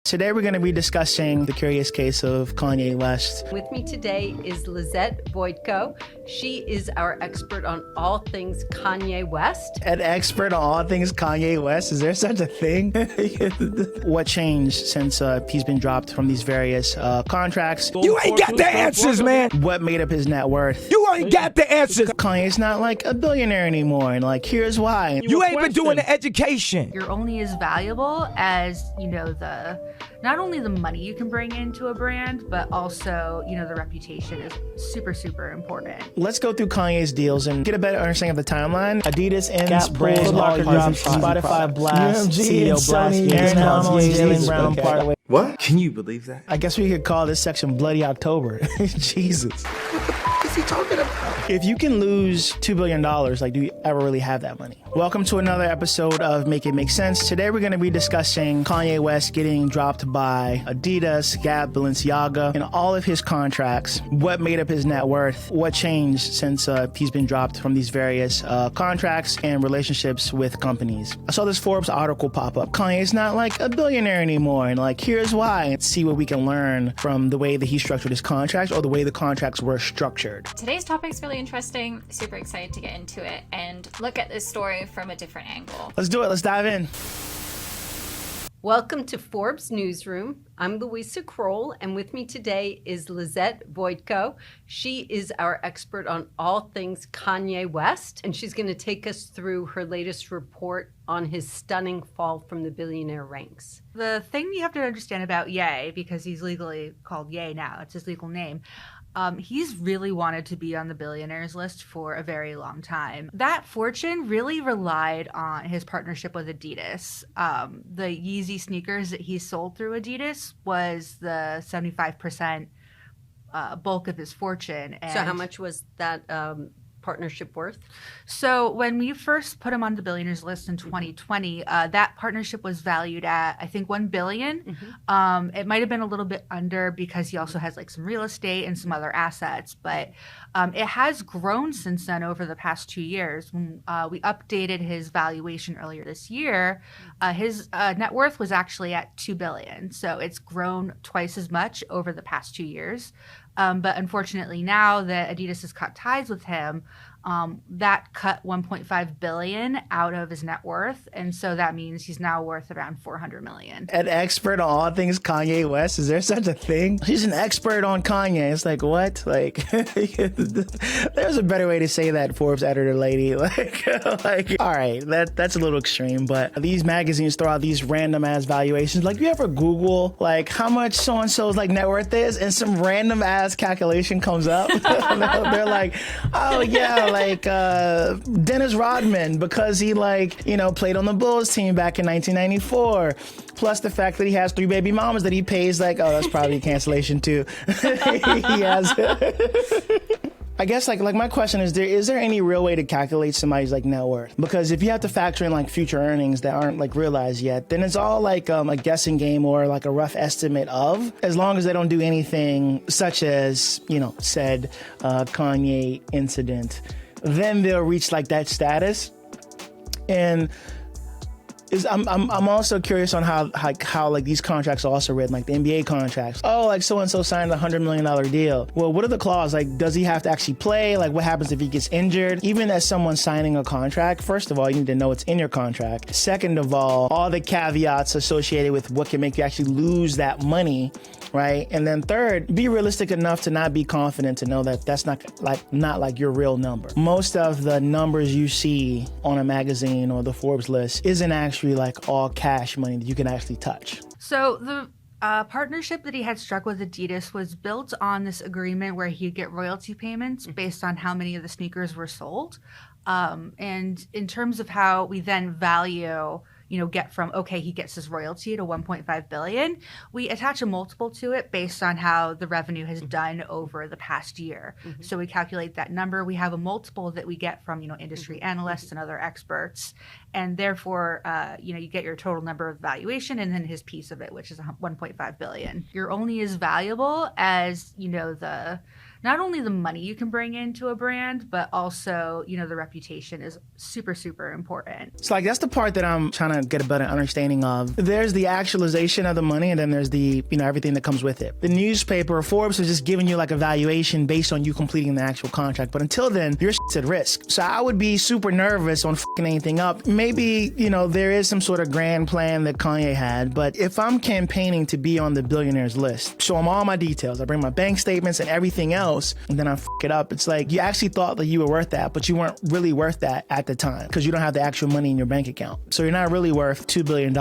Today we're going to be discussing the curious case of Kanye West. With me today is Lizette Voitko. She is our expert on all things Kanye West. An expert on all things Kanye West? Is there such a thing? What changed since he's been dropped from these various contracts? You ain't got the answers, man. What made up his net worth? You ain't got the answers. Kanye's not like a billionaire anymore, and like here's why. You ain't been doing the education. You're only as valuable as, not only the money you can bring into a brand, but also, the reputation is super, super important. Let's go through Kanye's deals and get a better understanding of the timeline. Adidas ends brand Footlocker drops, Spotify blast, CEO blast, Keril and Olivia, Brown part way. What? Can you believe that? I guess we could call this section Bloody October. Jesus. What is he talking about? If you can lose $2 billion, do you ever really have that money? Welcome to another episode of Make It Make Sense. Today we're going to be discussing Kanye West getting dropped by Adidas, Gap, Balenciaga, and all of his contracts. What made up his net worth? What changed since he's been dropped from these various contracts and relationships with companies? I saw this Forbes article pop up. Kanye's not like a billionaire anymore, and here's why. And see what we can learn from the way that he structured his contracts or the way the contracts were structured. Today's topic is really interesting. Super excited to get into it and look at this story from a different angle. Let's do it. Let's dive in. Welcome to Forbes Newsroom. I'm Louisa Kroll, and with me today is Lizette Voitko. She is our expert on all things Kanye West, and she's going to take us through her latest report on his stunning fall from the billionaire ranks. The thing you have to understand about Ye, because he's legally called Ye now, it's his legal name, he's really wanted to be on the billionaires list for a very long time. That fortune really relied on his partnership with Adidas. The Yeezy sneakers that he sold through Adidas was the 75% bulk of his fortune. And so how much was that partnership worth? So when we first put him on the billionaires list in 2020, that partnership was valued at, I think, $1 billion. Mm-hmm. It might have been a little bit under because he also has some real estate and some other assets, but it has grown since then over the past 2 years. When we updated his valuation earlier this year, his net worth was actually at $2 billion. So it's grown twice as much over the past 2 years. But unfortunately now that Adidas has cut ties with him, that cut $1.5 billion out of his net worth. And so that means he's now worth around $400 million. An expert on all things Kanye West? Is there such a thing? He's an expert on Kanye. It's like, what? There's a better way to say that, Forbes editor lady. All right, that's a little extreme, but these magazines throw out these random ass valuations. You ever Google how much so-and-so's net worth is, and some random ass calculation comes up? They're like, oh yeah, Dennis Rodman, because he played on the Bulls team back in 1994, plus the fact that he has 3 baby mamas that he pays that's probably a cancellation too. He has I guess my question is there any real way to calculate somebody's net worth? Because if you have to factor in future earnings that aren't realized yet, then it's all a guessing game or a rough estimate of, as long as they don't do anything such as said Kanye incident, then they'll reach that status. And I'm also curious on how these contracts are also written, the NBA contracts. Oh, so-and-so signed a $100 million deal. Well, what are the clauses? Does he have to actually play? What happens if he gets injured? Even as someone signing a contract, first of all, you need to know it's in your contract. Second of all the caveats associated with what can make you actually lose that money, right? And then third, be realistic enough to not be confident to know that that's not your real number. Most of the numbers you see on a magazine or the Forbes list isn't actually all cash money that you can actually touch. So the partnership that he had struck with Adidas was built on this agreement where he'd get royalty payments based on how many of the sneakers were sold. And in terms of how we then value get from, okay, he gets his royalty to $1.5 billion, we attach a multiple to it based on how the revenue has done over the past year. Mm-hmm. So we calculate that number. We have a multiple that we get from, industry analysts and other experts. And therefore, you get your total number of valuation and then his piece of it, which is $1.5 billion. You're only as valuable as, not only the money you can bring into a brand, but also, the reputation is super, super important. So like that's the part that I'm trying to get a better understanding of. There's the actualization of the money, and then there's the, everything that comes with it. The newspaper, Forbes, is just giving you like a valuation based on you completing the actual contract. But until then, your shit's at risk. So I would be super nervous on fucking anything up. Maybe, there is some sort of grand plan that Kanye had, but if I'm campaigning to be on the billionaires list, show them all my details, I bring my bank statements and everything else, and then I fuck it up. It's like you actually thought that you were worth that, but you weren't really worth that at the time because you don't have the actual money in your bank account. So you're not really worth $2 billion.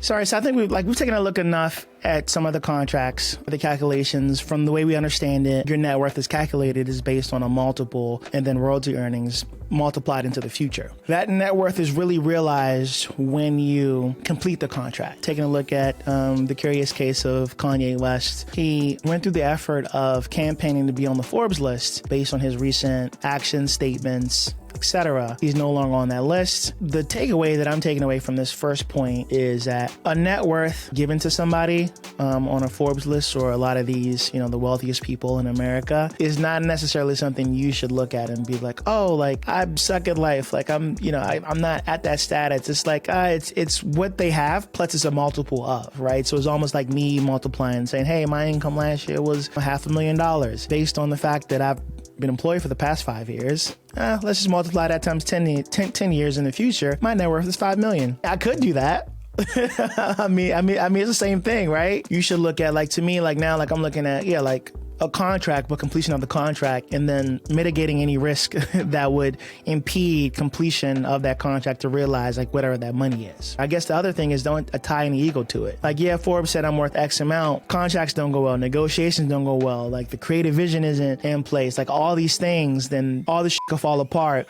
Sorry, so I think we've taken a look enough at some of the contracts, the calculations. From the way we understand it, your net worth is calculated is based on a multiple and then royalty earnings multiplied into the future. That net worth is really realized when you complete the contract. Taking a look at the curious case of Kanye West, he went through the effort of campaigning to be on the Forbes list based on his recent actions, statements, etc. He's no longer on that list. The takeaway that I'm taking away from this first point is that a net worth given to somebody on a Forbes list or a lot of these, the wealthiest people in America is not necessarily something you should look at and be like, oh, like I suck at life. Like I'm not at that status. It's like, it's what they have, plus it's a multiple of, right? So it's almost like me multiplying, saying, hey, my income last year was $500,000 based on the fact that I've been employed for the past 5 years. Let's just multiply that times 10 years in the future. My net worth is $5 million. I could do that. I mean, it's the same thing, right? You should look at, like, to me, like now, like I'm looking at, like a contract, but completion of the contract, and then mitigating any risk that would impede completion of that contract to realize like whatever that money is. I guess the other thing is don't tie any ego to it. Like, yeah, Forbes said I'm worth X amount. Contracts don't go well. Negotiations don't go well. Like the creative vision isn't in place. Like all these things, then all this shit could fall apart.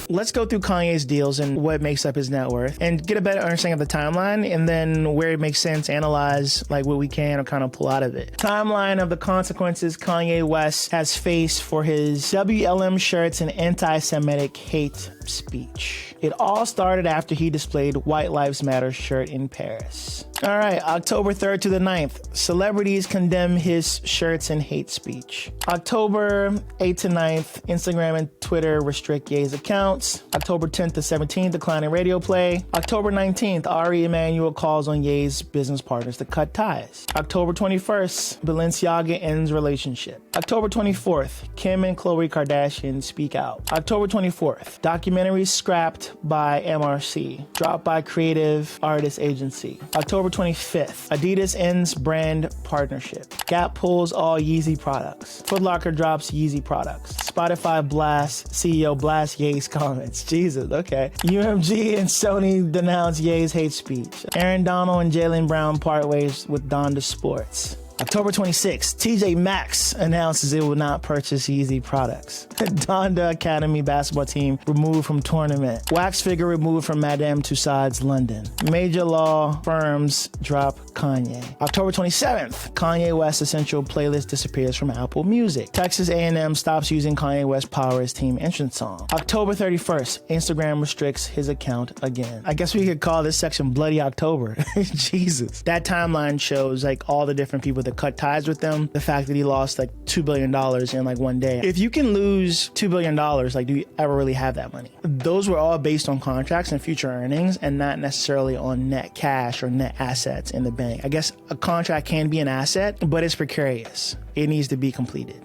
Let's go through Kanye's deals and what makes up his net worth and get a better understanding of the timeline, and then where it makes sense, analyze like what we can or kind of pull out of it. Timeline of the consequences Kanye West has faced for his WLM shirts and anti-Semitic hate speech. It all started after he displayed White Lives Matter shirt in Paris. All right, October 3rd to the 9th, celebrities condemn his shirts and hate speech. October 8th to 9th, Instagram and Twitter restrict Ye's accounts. October 10th to 17th, decline in radio play. October 19th, Ari Emanuel calls on Ye's business partners to cut ties. October 21st, Balenciaga ends relationship. October 24th, Kim and Khloe Kardashian speak out. October 24th, documentary scrapped by MRC, dropped by Creative Artist Agency. October 25th, Adidas ends brand partnership. Gap pulls all Yeezy products. Footlocker drops Yeezy products. Spotify blasts, CEO blasts Ye's comments. Jesus, okay. UMG and Sony denounce Ye's hate speech. Aaron Donald and Jaylen Brown part ways with Donda Sports. October 26th, TJ Maxx announces it will not purchase Yeezy products. Donda Academy basketball team removed from tournament. Wax figure removed from Madame Tussauds London. Major law firms drop Kanye. October 27th, Kanye West Essential playlist disappears from Apple Music. Texas A&M stops using Kanye West Power as team entrance song. October 31st, Instagram restricts his account again. I guess we could call this section Bloody October. Jesus. That timeline shows like all the different people that cut ties with them. The fact that he lost like $2 billion in like one day. If you can lose $2 billion, like do you ever really have that money? Those were all based on contracts and future earnings and not necessarily on net cash or net assets in the bank. I guess a contract can be an asset, but it's precarious. It needs to be completed.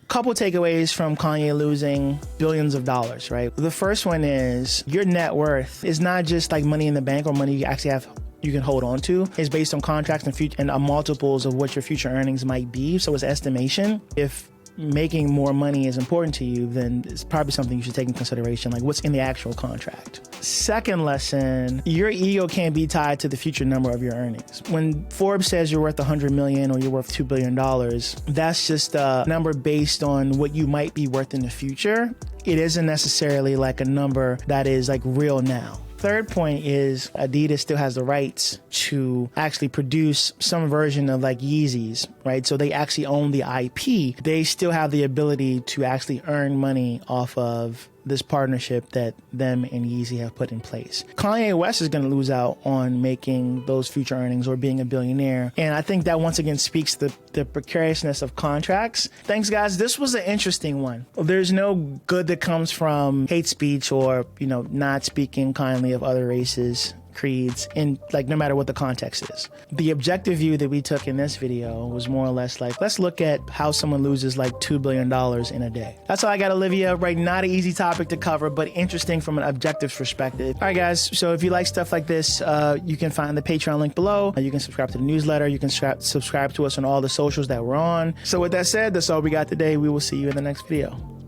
Couple takeaways from Kanye losing billions of dollars, right? The first one is your net worth is not just like money in the bank or money you actually have you can hold on to. It's based on contracts and multiples of what your future earnings might be. So it's estimation. If making more money is important to you, then it's probably something you should take in consideration, like what's in the actual contract. Second lesson, your ego can't be tied to the future number of your earnings. When Forbes says you're worth $100 million or you're worth $2 billion, that's just a number based on what you might be worth in the future. It isn't necessarily like a number that is like real now. Third point is Adidas still has the rights to actually produce some version of like Yeezys, right? So they actually own the IP. They still have the ability to actually earn money off of this partnership that them and Yeezy have put in place. Kanye West is going to lose out on making those future earnings or being a billionaire. And I think that once again speaks to the precariousness of contracts. Thanks, guys. This was an interesting one. There's no good that comes from hate speech or, not speaking kindly of other races, creeds, and no matter what the context is. The objective view that we took in this video was more or less let's look at how someone loses $2 billion in a day. That's all I got, Olivia. Right, not an easy topic to cover, but interesting from an objective perspective. All right, guys, so if you like stuff like this, you can find the Patreon link below. You can subscribe to the newsletter. You can subscribe to us on all the socials that we're on. So with that said, that's all we got today. We will see you in the next video.